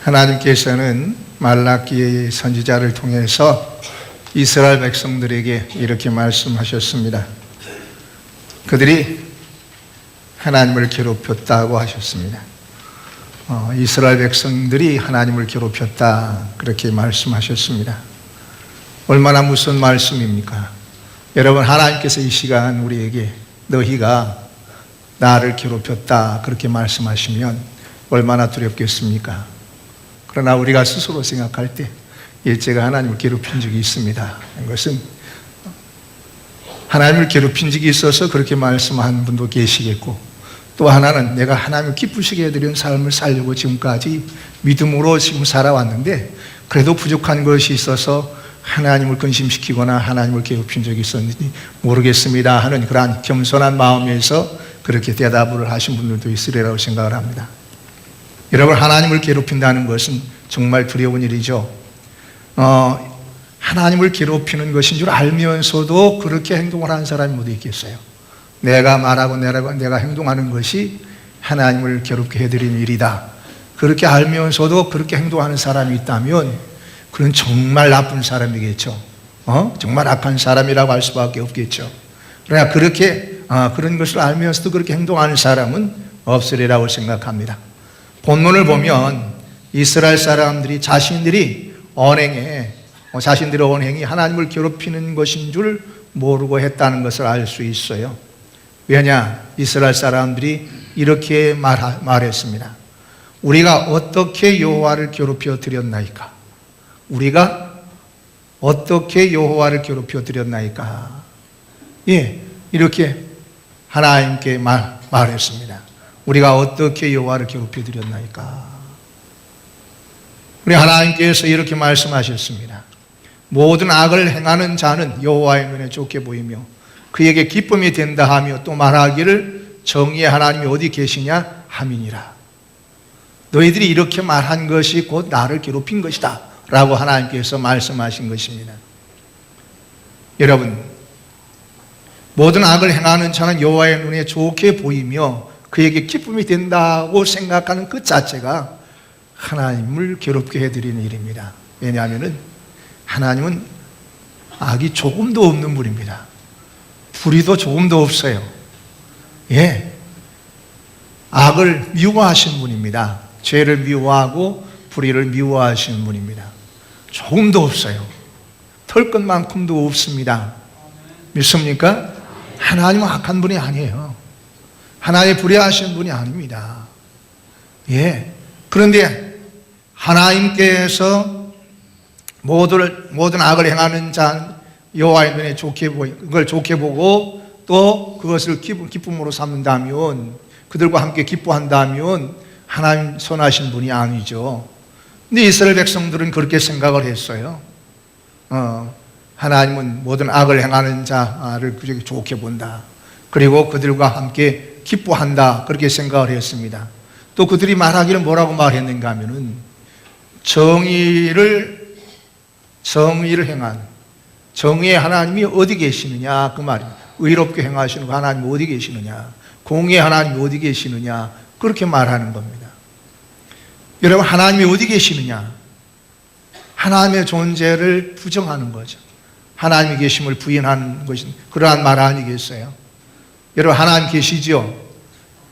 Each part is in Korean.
하나님께서는 말라기 선지자를 통해서 이스라엘 백성들에게 이렇게 말씀하셨습니다. 그들이 하나님을 괴롭혔다고 하셨습니다. 이스라엘 백성들이 하나님을 괴롭혔다, 그렇게 말씀하셨습니다. 얼마나 무서운 말씀입니까? 여러분, 하나님께서 이 시간 우리에게 너희가 나를 괴롭혔다, 그렇게 말씀하시면 얼마나 두렵겠습니까? 그러나 우리가 스스로 생각할 때 제가 하나님을 괴롭힌 적이 있습니다. 이것은 하나님을 괴롭힌 적이 있어서 그렇게 말씀하는 분도 계시겠고, 또 하나는 내가 하나님을 기쁘시게 해드리는 삶을 살려고 지금까지 믿음으로 지금 살아왔는데 그래도 부족한 것이 있어서 하나님을 근심시키거나 하나님을 괴롭힌 적이 있었는지 모르겠습니다 하는 그러한 겸손한 마음에서 그렇게 대답을 하신 분들도 있으리라고 생각을 합니다. 여러분, 하나님을 괴롭힌다는 것은 정말 두려운 일이죠. 하나님을 괴롭히는 것인 줄 알면서도 그렇게 행동을 하는 사람이 어디 있겠어요? 내가 말하고 내가 행동하는 것이 하나님을 괴롭게 해드리는 일이다, 그렇게 알면서도 그렇게 행동하는 사람이 있다면 그건 정말 나쁜 사람이겠죠. 정말 악한 사람이라고 할 수밖에 없겠죠. 그러나 그런 것을 알면서도 그렇게 행동하는 사람은 없으리라고 생각합니다. 본문을 보면 이스라엘 사람들이 자신들의 언행이 하나님을 괴롭히는 것인 줄 모르고 했다는 것을 알 수 있어요. 왜냐? 이스라엘 사람들이 이렇게 말했습니다. 우리가 어떻게 여호와를 괴롭혀 드렸나이까? 우리가 어떻게 여호와를 괴롭혀 드렸나이까? 이렇게 하나님께 말했습니다. 우리가 어떻게 여호와를 괴롭혀 드렸나이까? 우리 하나님께서 이렇게 말씀하셨습니다. 모든 악을 행하는 자는 여호와의 눈에 좋게 보이며 그에게 기쁨이 된다 하며 또 말하기를 정의의 하나님이 어디 계시냐 함이니라. 너희들이 이렇게 말한 것이 곧 나를 괴롭힌 것이다 라고 하나님께서 말씀하신 것입니다. 여러분, 모든 악을 행하는 자는 여호와의 눈에 좋게 보이며 그에게 기쁨이 된다고 생각하는 그 자체가 하나님을 괴롭게 해드리는 일입니다. 왜냐하면 하나님은 악이 조금도 없는 분입니다. 불의도 조금도 없어요. 악을 미워하시는 분입니다. 죄를 미워하고 불의를 미워하시는 분입니다. 조금도 없어요. 털끝만큼도 없습니다. 믿습니까? 하나님은 악한 분이 아니에요. 하나님 불의하시는 분이 아닙니다. 그런데 하나님께서 모든 악을 행하는 자 여호와의 눈에 그걸 좋게 보고 또 그것을 기쁨으로 삼는다면, 그들과 함께 기뻐한다면 하나님 선하신 분이 아니죠. 근데 이스라엘 백성들은 그렇게 생각을 했어요. 하나님은 모든 악을 행하는 자를 좋게 본다, 그리고 그들과 함께 기뻐한다, 그렇게 생각을 했습니다. 또 그들이 말하기를 뭐라고 말했는가 하면은 정의를 행한 정의의 하나님이 어디 계시느냐, 그 말이에요. 의롭게 행하시는 하나님이 어디 계시느냐, 공의의 하나님이 어디 계시느냐, 그렇게 말하는 겁니다. 여러분, 하나님이 어디 계시느냐? 하나님의 존재를 부정하는 거죠. 하나님의 계심을 부인하는 것은 그러한 말 아니겠어요? 여러분, 하나님 계시죠?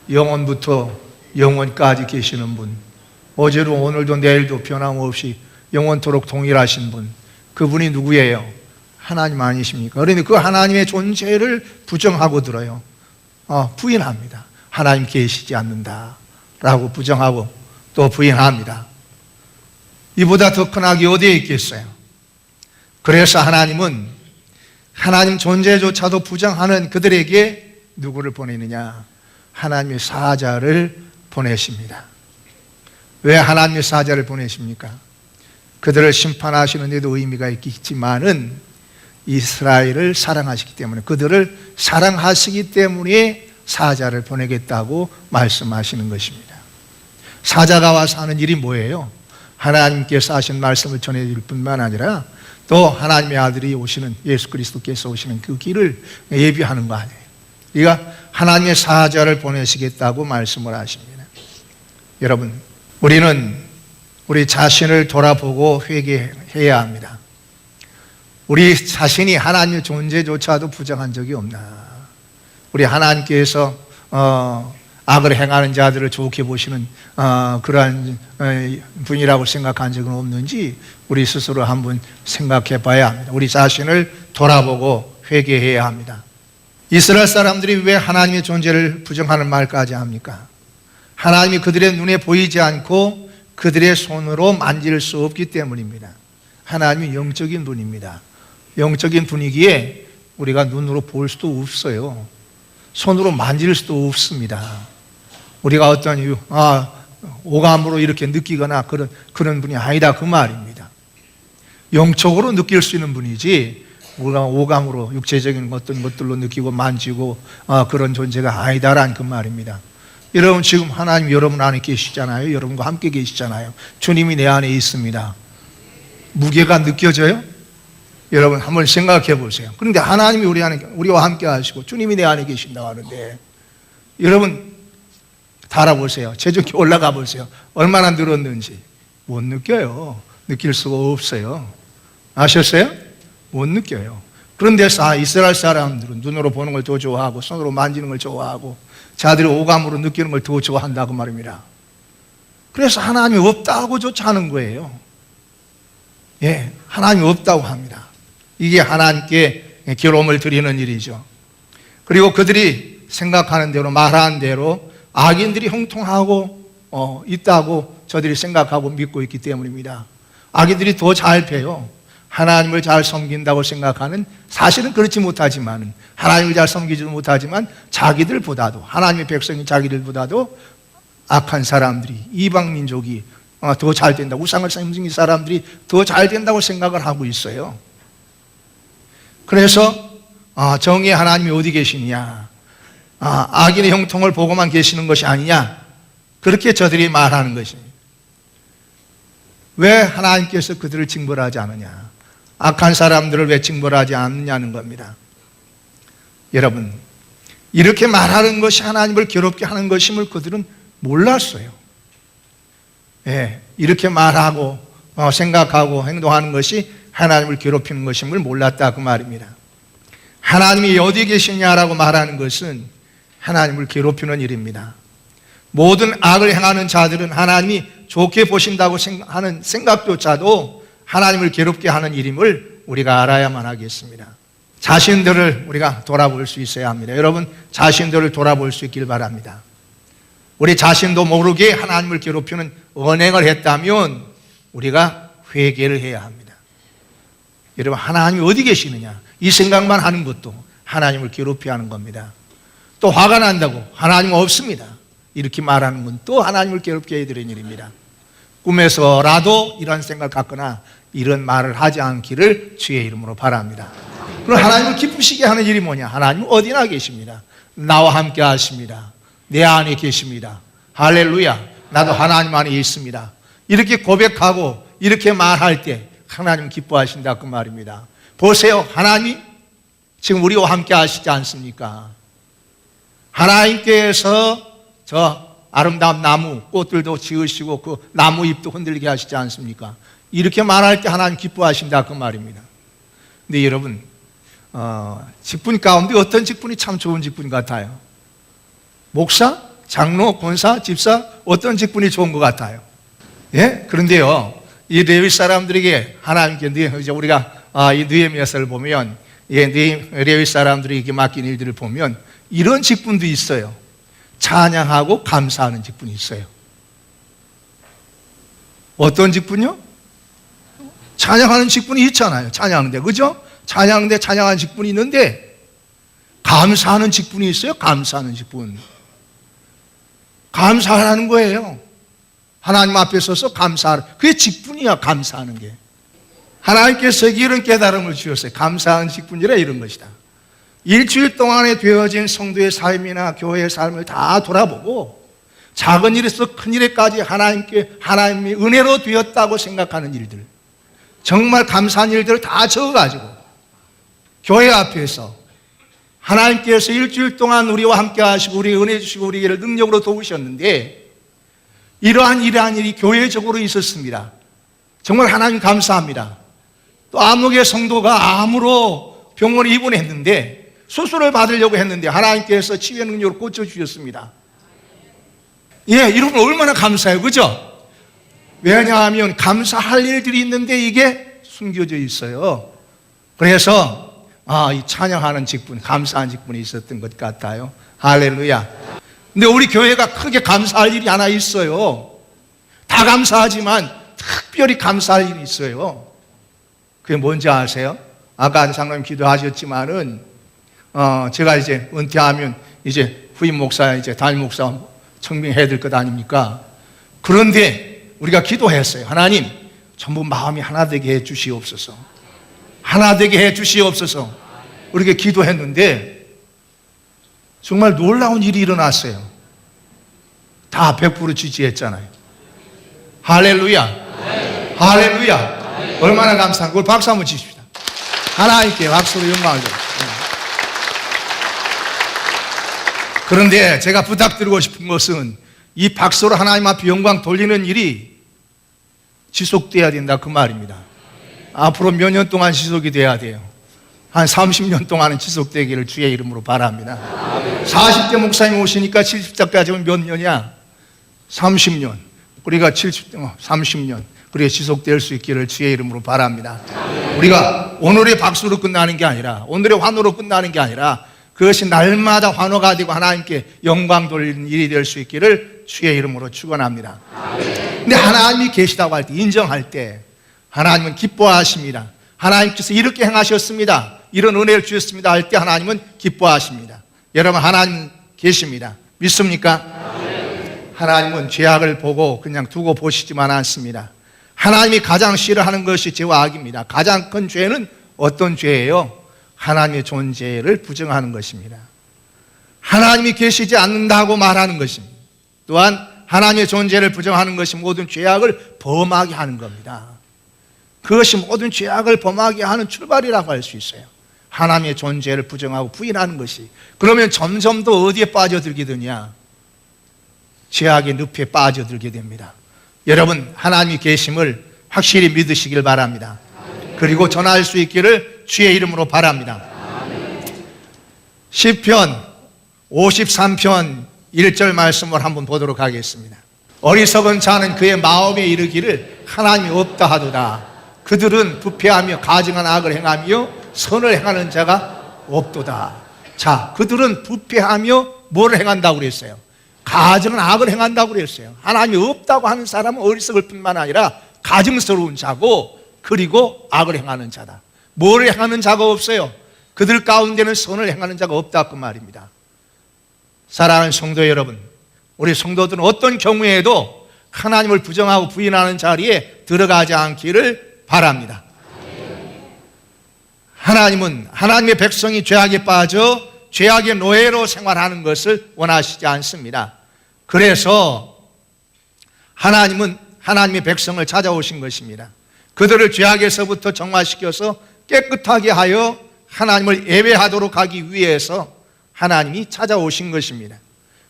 영원부터 영원까지 계시는 분, 어제도 오늘도 내일도 변함없이 영원토록 동일하신 분, 그분이 누구예요? 하나님 아니십니까? 그런데 그 하나님의 존재를 부정하고 들어요. 부인합니다. 하나님 계시지 않는다 라고 부정하고 또 부인합니다. 이보다 더 큰 악이 어디에 있겠어요? 그래서 하나님은 하나님 존재조차도 부정하는 그들에게 누구를 보내느냐? 하나님의 사자를 보내십니다. 왜 하나님의 사자를 보내십니까? 그들을 심판하시는 데도 의미가 있지만은 이스라엘을 사랑하시기 때문에, 그들을 사랑하시기 때문에 사자를 보내겠다고 말씀하시는 것입니다. 사자가 와서 하는 일이 뭐예요? 하나님께서 하신 말씀을 전해줄 뿐만 아니라 또 하나님의 아들이 오시는, 예수 그리스도께서 오시는 그 길을 예비하는 거 아니에요. 그러니까 하나님의 사자를 보내시겠다고 말씀을 하십니다. 여러분, 우리는 우리 자신을 돌아보고 회개해야 합니다. 우리 자신이 하나님의 존재조차도 부정한 적이 없나? 우리 하나님께서 악을 행하는 자들을 좋게 보시는 그러한 분이라고 생각한 적은 없는지 우리 스스로 한번 생각해 봐야 합니다. 우리 자신을 돌아보고 회개해야 합니다. 이스라엘 사람들이 왜 하나님의 존재를 부정하는 말까지 합니까? 하나님이 그들의 눈에 보이지 않고 그들의 손으로 만질 수 없기 때문입니다. 하나님이 영적인 분입니다. 영적인 분이기에 우리가 눈으로 볼 수도 없어요. 손으로 만질 수도 없습니다. 우리가 어떤 오감으로 이렇게 느끼거나 그런 분이 아니다 그 말입니다. 영적으로 느낄 수 있는 분이지 우리가 오감으로 육체적인 어떤 것들로 느끼고 만지고 그런 존재가 아니다라는 그 말입니다. 여러분 지금 하나님 여러분 안에 계시잖아요. 여러분과 함께 계시잖아요. 주님이 내 안에 있습니다. 무게가 느껴져요? 여러분 한번 생각해 보세요. 그런데 하나님이 우리와 함께 하시고 주님이 내 안에 계신다고 하는데 여러분 달아보세요. 체중이 올라가 보세요. 얼마나 늘었는지 못 느껴요. 느낄 수가 없어요. 아셨어요? 못 느껴요. 그런데 이스라엘 사람들은 눈으로 보는 걸 더 좋아하고 손으로 만지는 걸 좋아하고 자들이 오감으로 느끼는 걸 더 좋아한다고 말입니다. 그래서 하나님이 없다고조차 하는 거예요. 예, 하나님이 없다고 합니다. 이게 하나님께 괴로움을 드리는 일이죠. 그리고 그들이 생각하는 대로 말하는 대로 악인들이 형통하고 있다고 저들이 생각하고 믿고 있기 때문입니다. 악인들이 더 잘 배요. 하나님을 잘 섬긴다고 생각하는, 사실은 그렇지 못하지만, 하나님을 잘 섬기지도 못하지만 자기들보다도, 하나님의 백성인 자기들보다도 악한 사람들이, 이방 민족이 더 잘 된다, 우상을 섬기는 사람들이 더 잘 된다고 생각을 하고 있어요. 그래서 정의의 하나님이 어디 계시느냐, 악인의 형통을 보고만 계시는 것이 아니냐, 그렇게 저들이 말하는 것입니다. 왜 하나님께서 그들을 징벌하지 않느냐, 악한 사람들을 왜 징벌하지 않느냐는 겁니다. 여러분, 이렇게 말하는 것이 하나님을 괴롭게 하는 것임을 그들은 몰랐어요. 예, 이렇게 말하고 생각하고 행동하는 것이 하나님을 괴롭히는 것임을 몰랐다 그 말입니다. 하나님이 어디 계시냐라고 말하는 것은 하나님을 괴롭히는 일입니다. 모든 악을 행하는 자들은 하나님이 좋게 보신다고 하는 생각조차도 하나님을 괴롭게 하는 일임을 우리가 알아야만 하겠습니다. 자신들을 우리가 돌아볼 수 있어야 합니다. 여러분, 자신들을 돌아볼 수 있길 바랍니다. 우리 자신도 모르게 하나님을 괴롭히는 언행을 했다면 우리가 회개를 해야 합니다. 여러분, 하나님이 어디 계시느냐, 이 생각만 하는 것도 하나님을 괴롭게 하는 겁니다. 또 화가 난다고 하나님 없습니다, 이렇게 말하는 건 또 하나님을 괴롭게 해드리는 일입니다. 꿈에서라도 이런 생각을 갖거나 이런 말을 하지 않기를 주의 이름으로 바랍니다. 그럼 하나님을 기쁘시게 하는 일이 뭐냐? 하나님은 어디나 계십니다. 나와 함께 하십니다. 내 안에 계십니다. 할렐루야, 나도 하나님 안에 있습니다. 이렇게 고백하고 이렇게 말할 때 하나님 기뻐하신다 그 말입니다. 보세요, 하나님이 지금 우리와 함께 하시지 않습니까? 하나님께서 저 아름다운 나무 꽃들도 지으시고 그 나무 잎도 흔들게 하시지 않습니까? 이렇게 말할 때 하나님 기뻐하신다 그 말입니다. 근데 여러분, 직분 가운데 어떤 직분이 참 좋은 직분 같아요? 목사, 장로, 권사, 집사, 어떤 직분이 좋은 것 같아요? 예? 그런데요, 이 레위 사람들에게 하나님께 이제 우리가 이 느헤미야서를 보면 레위 사람들에게 맡긴 일들을 보면 이런 직분도 있어요. 찬양하고 감사하는 직분이 있어요. 어떤 직분이요? 찬양하는 직분이 있잖아요. 찬양하는데, 그죠? 찬양하는데 찬양하는 직분이 있는데 감사하는 직분이 있어요. 감사하는 직분. 감사하는 거예요. 하나님 앞에 서서 감사하는, 그게 직분이야. 감사하는 게. 하나님께서 이런 깨달음을 주셨어요. 감사하는 직분이라 이런 것이다. 일주일 동안에 되어진 성도의 삶이나 교회의 삶을 다 돌아보고 작은 일에서 큰 일에까지 하나님이 은혜로 되었다고 생각하는 일들, 정말 감사한 일들을 다 적어가지고 교회 앞에서 하나님께서 일주일 동안 우리와 함께 하시고 우리 은혜 주시고 우리를 능력으로 도우셨는데 이러한 일이 교회적으로 있었습니다. 정말 하나님 감사합니다. 또 암흑의 성도가 암으로 병원에 입원했는데 수술을 받으려고 했는데 하나님께서 치유의 능력으로 고쳐주셨습니다. 예, 이러면 얼마나 감사해요. 그죠? 왜냐하면 감사할 일들이 있는데 이게 숨겨져 있어요. 그래서 이 찬양하는 직분, 감사한 직분이 있었던 것 같아요. 할렐루야. 근데 우리 교회가 크게 감사할 일이 하나 있어요. 다 감사하지만 특별히 감사할 일이 있어요. 그게 뭔지 아세요? 아까 장로님 기도하셨지만은 제가 이제 은퇴하면 이제 후임 목사, 이제 담임 목사 청빙해야 될 것 아닙니까? 그런데 우리가 기도했어요. 하나님, 전부 마음이 하나 되게 해 주시옵소서. 하나 되게 해 주시옵소서. 우리가 기도했는데 정말 놀라운 일이 일어났어요. 다 100% 지지했잖아요. 할렐루야. 할렐루야. 얼마나 감사한 걸 박수 한번 치십시다. 하나님께 박수로 영광을 드립니다. 그런데 제가 부탁드리고 싶은 것은 이 박수로 하나님 앞에 영광 돌리는 일이 지속돼야 된다 그 말입니다. 앞으로 몇 년 동안 지속이 돼야 돼요. 한 30년 동안은 지속되기를 주의 이름으로 바랍니다. 40대 목사님 오시니까 70대까지는 몇 년이야? 30년. 우리가 30년. 그렇게 지속될 수 있기를 주의 이름으로 바랍니다. 우리가 오늘의 박수로 끝나는 게 아니라, 오늘의 환호로 끝나는 게 아니라 그것이 날마다 환호가 되고 하나님께 영광 돌리는 일이 될 수 있기를 주의 이름으로 축원합니다. 근데 하나님이 계시다고 할 때, 인정할 때 하나님은 기뻐하십니다. 하나님께서 이렇게 행하셨습니다, 이런 은혜를 주셨습니다 할 때 하나님은 기뻐하십니다. 여러분, 하나님 계십니다. 믿습니까? 하나님은 죄악을 보고 그냥 두고 보시지만 않습니다. 하나님이 가장 싫어하는 것이 죄와 악입니다. 가장 큰 죄는 어떤 죄예요? 하나님의 존재를 부정하는 것입니다. 하나님이 계시지 않는다고 말하는 것입니다. 또한 하나님의 존재를 부정하는 것이 모든 죄악을 범하게 하는 겁니다. 그것이 모든 죄악을 범하게 하는 출발이라고 할 수 있어요. 하나님의 존재를 부정하고 부인하는 것이. 그러면 점점 더 어디에 빠져들게 되냐? 죄악의 늪에 빠져들게 됩니다. 여러분, 하나님이 계심을 확실히 믿으시길 바랍니다. 그리고 전할 수 있기를 주의 이름으로 바랍니다. 시편 53편 1절 말씀을 한번 보도록 하겠습니다. 어리석은 자는 그의 마음에 이르기를 하나님이 없다 하도다. 그들은 부패하며 가증한 악을 행하며 선을 행하는 자가 없도다. 자, 그들은 부패하며 뭘 행한다고 그랬어요? 가증한 악을 행한다고 그랬어요. 하나님이 없다고 하는 사람은 어리석을 뿐만 아니라 가증스러운 자고, 그리고 악을 행하는 자다. 뭘 행하는 자가 없어요? 그들 가운데는 선을 행하는 자가 없다 그 말입니다. 사랑하는 성도 여러분, 우리 성도들은 어떤 경우에도 하나님을 부정하고 부인하는 자리에 들어가지 않기를 바랍니다. 하나님은 하나님의 백성이 죄악에 빠져 죄악의 노예로 생활하는 것을 원하시지 않습니다. 그래서 하나님은 하나님의 백성을 찾아오신 것입니다. 그들을 죄악에서부터 정화시켜서 깨끗하게 하여 하나님을 예배하도록 하기 위해서 하나님이 찾아오신 것입니다.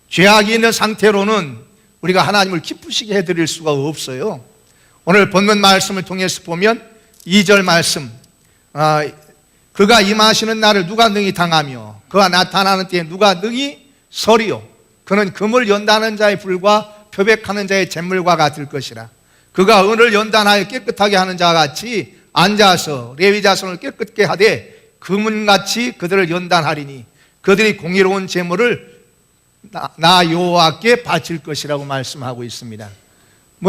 죄악이 있는 상태로는 우리가 하나님을 기쁘시게 해드릴 수가 없어요. 오늘 본문 말씀을 통해서 보면 2절 말씀, 그가 임하시는 날을 누가 능히 당하며 그가 나타나는 때에 누가 능히 서리요. 그는 금을 연다는 자의 불과 표백하는 자의 잿물과 같을 것이라. 그가 은을 연단하여 깨끗하게 하는 자와 같이 앉아서 레위 자손을 깨끗게 하되 금은같이 그들을 연단하리니 그들이 공의로운 제물을 나 여호와께 바칠 것이라고 말씀하고 있습니다.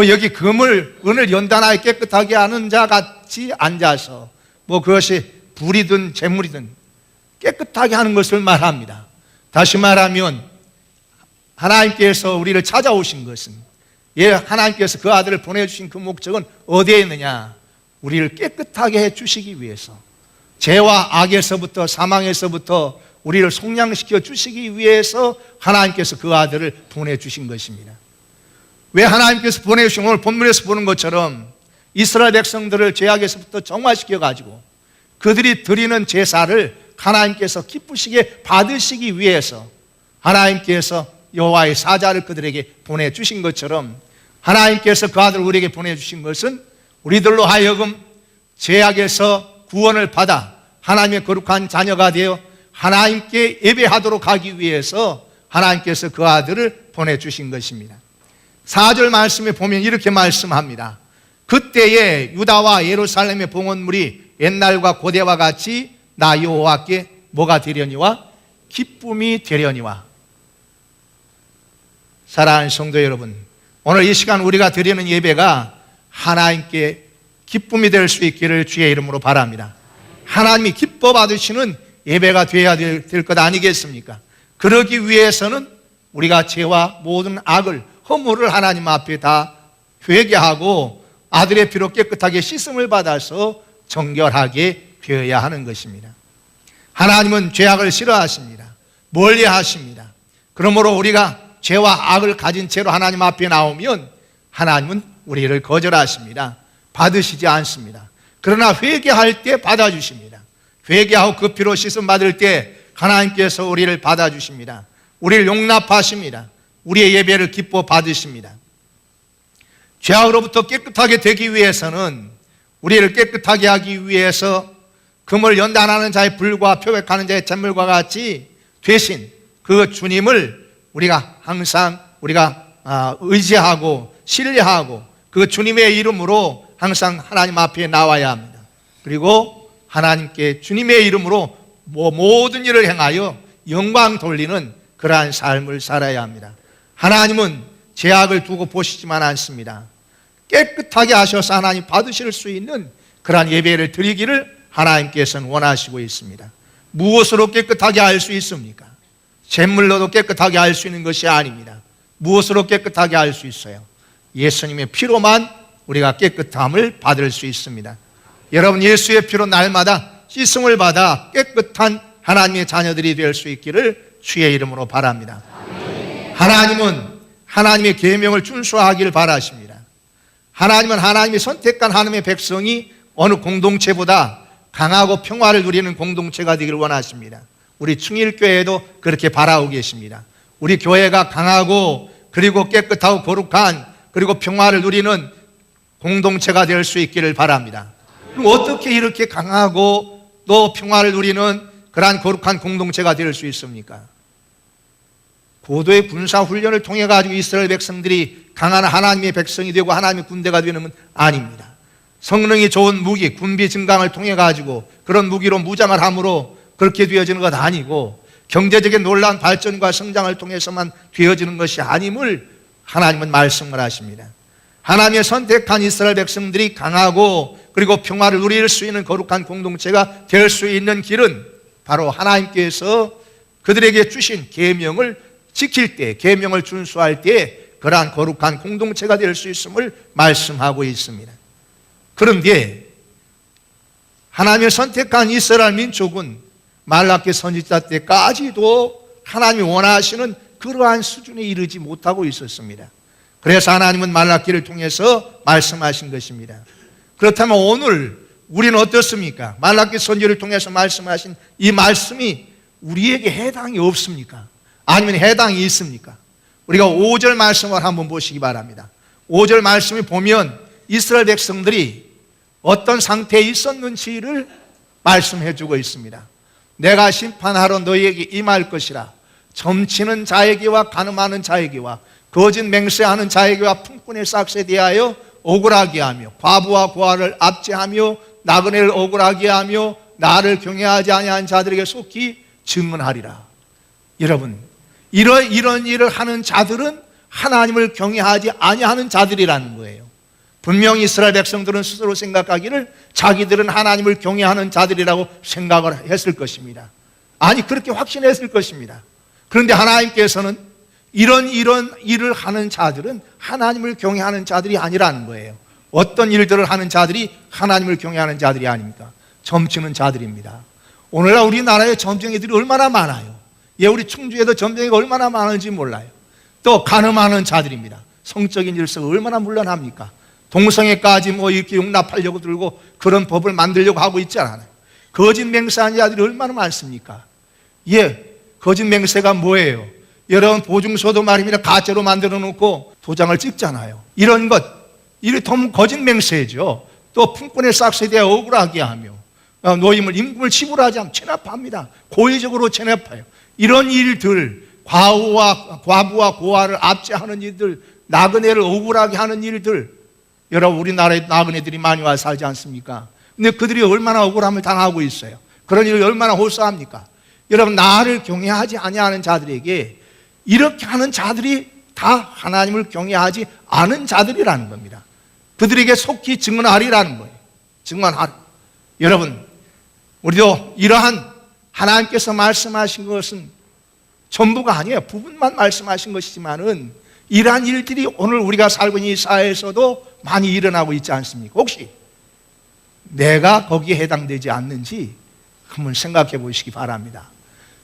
여기 은을 연단하여 깨끗하게 하는 자 같이 앉아서 그것이 불이든 제물이든 깨끗하게 하는 것을 말합니다. 다시 말하면 하나님께서 우리를 찾아오신 것은, 하나님께서 그 아들을 보내주신 그 목적은 어디에 있느냐? 우리를 깨끗하게 해주시기 위해서, 죄와 악에서부터 사망에서부터 우리를 속량시켜 주시기 위해서 하나님께서 그 아들을 보내주신 것입니다. 왜 하나님께서 보내주신, 오늘 본문에서 보는 것처럼 이스라엘 백성들을 죄악에서부터 정화시켜가지고 그들이 드리는 제사를 하나님께서 기쁘시게 받으시기 위해서 하나님께서 여호와의 사자를 그들에게 보내주신 것처럼 하나님께서 그 아들을 우리에게 보내주신 것은 우리들로 하여금 죄악에서 구원을 받아 하나님의 거룩한 자녀가 되어 하나님께 예배하도록 하기 위해서 하나님께서 그 아들을 보내주신 것입니다. 4절 말씀에 보면 이렇게 말씀합니다. 그때에 유다와 예루살렘의 봉헌물이 옛날과 고대와 같이 나 여호와께 뭐가 되려니와 기쁨이 되려니와. 사랑하는 성도 여러분, 오늘 이 시간 우리가 드리는 예배가 하나님께 기쁨이 될 수 있기를 주의 이름으로 바랍니다. 하나님이 기뻐 받으시는 예배가 되어야 될 것 아니겠습니까? 그러기 위해서는 우리가 죄와 모든 악을, 허물을 하나님 앞에 다 회개하고 아들의 피로 깨끗하게 씻음을 받아서 정결하게 되어야 하는 것입니다. 하나님은 죄악을 싫어하십니다. 멀리하십니다. 그러므로 우리가 죄와 악을 가진 채로 하나님 앞에 나오면 하나님은 우리를 거절하십니다. 받으시지 않습니다. 그러나 회개할 때 받아주십니다. 회개하고 그 피로 씻음 받을 때 하나님께서 우리를 받아주십니다. 우리를 용납하십니다. 우리의 예배를 기뻐 받으십니다. 죄악으로부터 깨끗하게 되기 위해서는 우리를 깨끗하게 하기 위해서 금을 연단하는 자의 불과 표백하는 자의 잿물과 같이 되신 그 주님을 우리가 항상 의지하고 신뢰하고 그 주님의 이름으로 항상 하나님 앞에 나와야 합니다. 그리고 하나님께 주님의 이름으로 모든 일을 행하여 영광 돌리는 그러한 삶을 살아야 합니다. 하나님은 죄악을 두고 보시지만 않습니다. 깨끗하게 하셔서 하나님 받으실 수 있는 그러한 예배를 드리기를 하나님께서는 원하시고 있습니다. 무엇으로 깨끗하게 할 수 있습니까? 잿물로도 깨끗하게 할 수 있는 것이 아닙니다. 무엇으로 깨끗하게 할 수 있어요? 예수님의 피로만 우리가 깨끗함을 받을 수 있습니다. 여러분, 예수의 피로 날마다 씻음을 받아 깨끗한 하나님의 자녀들이 될 수 있기를 주의 이름으로 바랍니다. 하나님은 하나님의 계명을 준수하기를 바라십니다. 하나님은 하나님이 선택한 하나님의 백성이 어느 공동체보다 강하고 평화를 누리는 공동체가 되기를 원하십니다. 우리 충일교회도 그렇게 바라고 계십니다. 우리 교회가 강하고 그리고 깨끗하고 거룩한 그리고 평화를 누리는 공동체가 될 수 있기를 바랍니다. 그럼 어떻게 이렇게 강하고 또 평화를 누리는 그러한 거룩한 공동체가 될 수 있습니까? 고도의 군사 훈련을 통해 가지고 이스라엘 백성들이 강한 하나님의 백성이 되고 하나님의 군대가 되는 건 아닙니다. 성능이 좋은 무기, 군비 증강을 통해 가지고 그런 무기로 무장을 함으로 그렇게 되어지는 것 아니고 경제적인 놀라운 발전과 성장을 통해서만 되어지는 것이 아님을 하나님은 말씀을 하십니다. 하나님의 선택한 이스라엘 백성들이 강하고 그리고 평화를 누릴 수 있는 거룩한 공동체가 될 수 있는 길은 바로 하나님께서 그들에게 주신 계명을 지킬 때, 계명을 준수할 때 그러한 거룩한 공동체가 될 수 있음을 말씀하고 있습니다. 그런데 하나님의 선택한 이스라엘 민족은 말라기 선지자 때까지도 하나님이 원하시는 그러한 수준에 이르지 못하고 있었습니다. 그래서 하나님은 말라기를 통해서 말씀하신 것입니다. 그렇다면 오늘 우리는 어떻습니까? 말라기 선지를 통해서 말씀하신 이 말씀이 우리에게 해당이 없습니까? 아니면 해당이 있습니까? 우리가 5절 말씀을 한번 보시기 바랍니다. 5절 말씀을 보면 이스라엘 백성들이 어떤 상태에 있었는지를 말씀해 주고 있습니다. 내가 심판하러 너희에게 임할 것이라. 점치는 자에게와 간음하는 자에게와 거짓 맹세하는 자에게와 풍꾼의 싹스에 대하여 억울하게 하며 과부와 고아를 압제하며 나그네를 억울하게 하며 나를 경외하지 아니한 자들에게 속히 증언하리라. 여러분, 이런 일을 하는 자들은 하나님을 경외하지 아니하는 자들이라는 거예요. 분명히 이스라엘 백성들은 스스로 생각하기를 자기들은 하나님을 경외하는 자들이라고 생각을 했을 것입니다. 아니, 그렇게 확신했을 것입니다. 그런데 하나님께서는 이런 일을 하는 자들은 하나님을 경외하는 자들이 아니라는 거예요. 어떤 일들을 하는 자들이 하나님을 경외하는 자들이 아닙니까? 점치는 자들입니다. 오늘날 우리나라에 점쟁이들이 얼마나 많아요. 우리 충주에도 점쟁이가 얼마나 많은지 몰라요. 또 간음하는 자들입니다. 성적인 질서가 얼마나 문란합니까? 동성애까지 이렇게 용납하려고 들고 그런 법을 만들려고 하고 있지 않아요. 거짓 맹세하는 자들이 얼마나 많습니까? 거짓 맹세가 뭐예요? 여러분, 보증서도 말입니다. 가짜로 만들어 놓고 도장을 찍잖아요. 이런 것, 이게 더 거짓 맹세죠. 또 품꾼의 싹스에 대해 억울하게 하며 노임을 임금을 지불하지 않으면 체납합니다. 고의적으로 체납해요. 이런 일들, 과부와 고아를 압제하는 일들, 나그네를 억울하게 하는 일들, 여러분 우리나라에 나그네들이 많이 와 살지 않습니까? 근데 그들이 얼마나 억울함을 당하고 있어요. 그런 일을 얼마나 호소합니까? 여러분 나를 경외하지 아니하는 자들에게 이렇게 하는 자들이 다 하나님을 경외하지 않은 자들이라는 겁니다. 그들에게 속히 증언하리라는 거예요. 증언하리. 여러분 우리도 이러한 하나님께서 말씀하신 것은 전부가 아니에요. 부분만 말씀하신 것이지만은 이러한 일들이 오늘 우리가 살고 있는 이 사회에서도 많이 일어나고 있지 않습니까? 혹시 내가 거기에 해당되지 않는지 한번 생각해 보시기 바랍니다.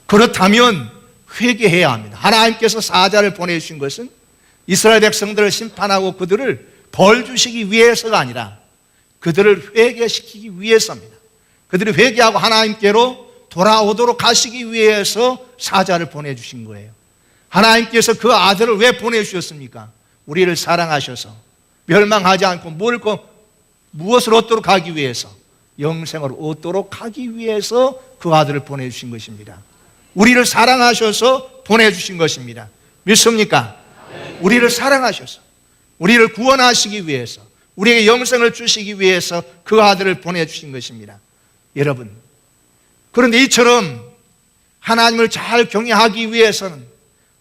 그렇다면 회개해야 합니다. 하나님께서 사자를 보내주신 것은 이스라엘 백성들을 심판하고 그들을 벌 주시기 위해서가 아니라 그들을 회개시키기 위해서입니다. 그들이 회개하고 하나님께로 돌아오도록 하시기 위해서 사자를 보내주신 거예요. 하나님께서 그 아들을 왜 보내주셨습니까? 우리를 사랑하셔서 멸망하지 않고 무엇을 얻도록 하기 위해서, 영생을 얻도록 하기 위해서 그 아들을 보내주신 것입니다. 우리를 사랑하셔서 보내주신 것입니다. 믿습니까? 우리를 사랑하셔서 우리를 구원하시기 위해서, 우리에게 영생을 주시기 위해서 그 아들을 보내주신 것입니다. 여러분, 그런데 이처럼 하나님을 잘 경외하기 위해서는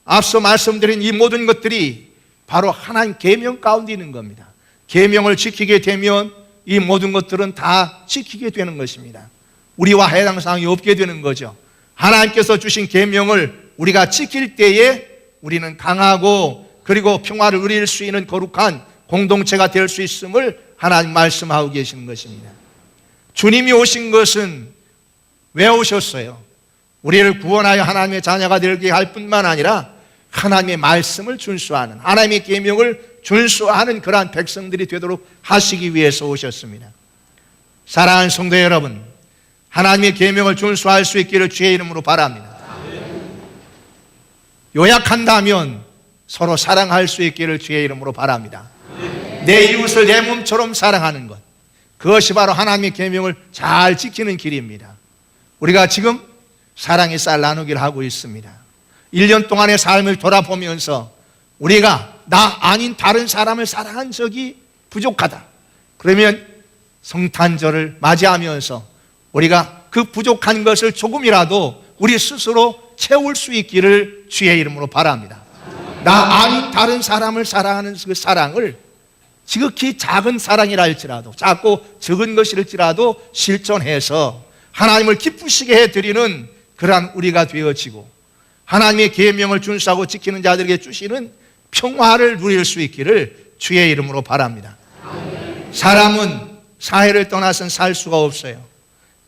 앞서 말씀드린 이 모든 것들이 바로 하나님 계명 가운데 있는 겁니다. 계명을 지키게 되면 이 모든 것들은 다 지키게 되는 것입니다. 우리와 해당 사항이 없게 되는 거죠. 하나님께서 주신 계명을 우리가 지킬 때에 우리는 강하고 그리고 평화를 누릴 수 있는 거룩한 공동체가 될 수 있음을 하나님 말씀하고 계시는 것입니다. 주님이 오신 것은 왜 오셨어요? 우리를 구원하여 하나님의 자녀가 되게 할 뿐만 아니라 하나님의 말씀을 준수하는, 하나님의 계명을 준수하는 그러한 백성들이 되도록 하시기 위해서 오셨습니다. 사랑하는 성도 여러분, 하나님의 계명을 준수할 수 있기를 주의 이름으로 바랍니다. 요약한다면 서로 사랑할 수 있기를 주의 이름으로 바랍니다. 내 이웃을 내 몸처럼 사랑하는 것, 그것이 바로 하나님의 계명을 잘 지키는 길입니다. 우리가 지금 사랑의 쌀 나누기를 하고 있습니다. 1년 동안의 삶을 돌아보면서 우리가 나 아닌 다른 사람을 사랑한 적이 부족하다. 그러면 성탄절을 맞이하면서 우리가 그 부족한 것을 조금이라도 우리 스스로 채울 수 있기를 주의 이름으로 바랍니다. 나 아닌 다른 사람을 사랑하는 그 사랑을 지극히 작은 사랑이라 할지라도, 작고 적은 것일지라도 실천해서 하나님을 기쁘시게 해드리는 그러한 우리가 되어지고 하나님의 계명을 준수하고 지키는 자들에게 주시는 평화를 누릴 수 있기를 주의 이름으로 바랍니다. 사람은 사회를 떠나서는 살 수가 없어요.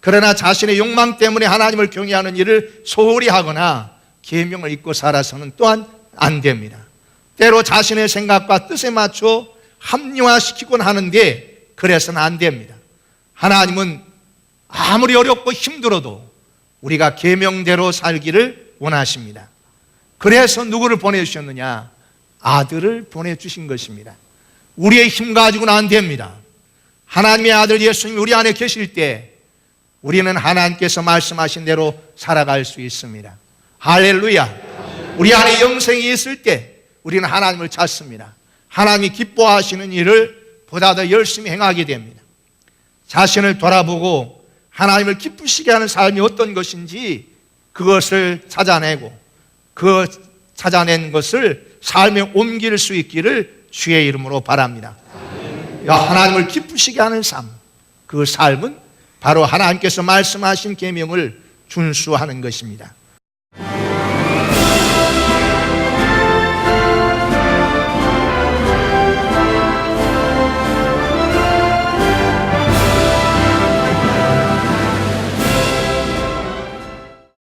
그러나 자신의 욕망 때문에 하나님을 경외하는 일을 소홀히 하거나 계명을 잊고 살아서는 또한 안 됩니다. 때로 자신의 생각과 뜻에 맞춰 합리화시키곤 하는데 그래서는 안 됩니다. 하나님은 아무리 어렵고 힘들어도 우리가 계명대로 살기를 원하십니다. 그래서 누구를 보내주셨느냐? 아들을 보내주신 것입니다. 우리의 힘 가지고는 안 됩니다. 하나님의 아들 예수님이 우리 안에 계실 때 우리는 하나님께서 말씀하신 대로 살아갈 수 있습니다. 할렐루야. 우리 안에 영생이 있을 때 우리는 하나님을 찾습니다. 하나님이 기뻐하시는 일을 보다 더 열심히 행하게 됩니다. 자신을 돌아보고 하나님을 기쁘시게 하는 삶이 어떤 것인지 그것을 찾아내고 그 찾아낸 것을 삶에 옮길 수 있기를 주의 이름으로 바랍니다. 하나님을 기쁘시게 하는 삶, 그 삶은 바로 하나님께서 말씀하신 계명을 준수하는 것입니다.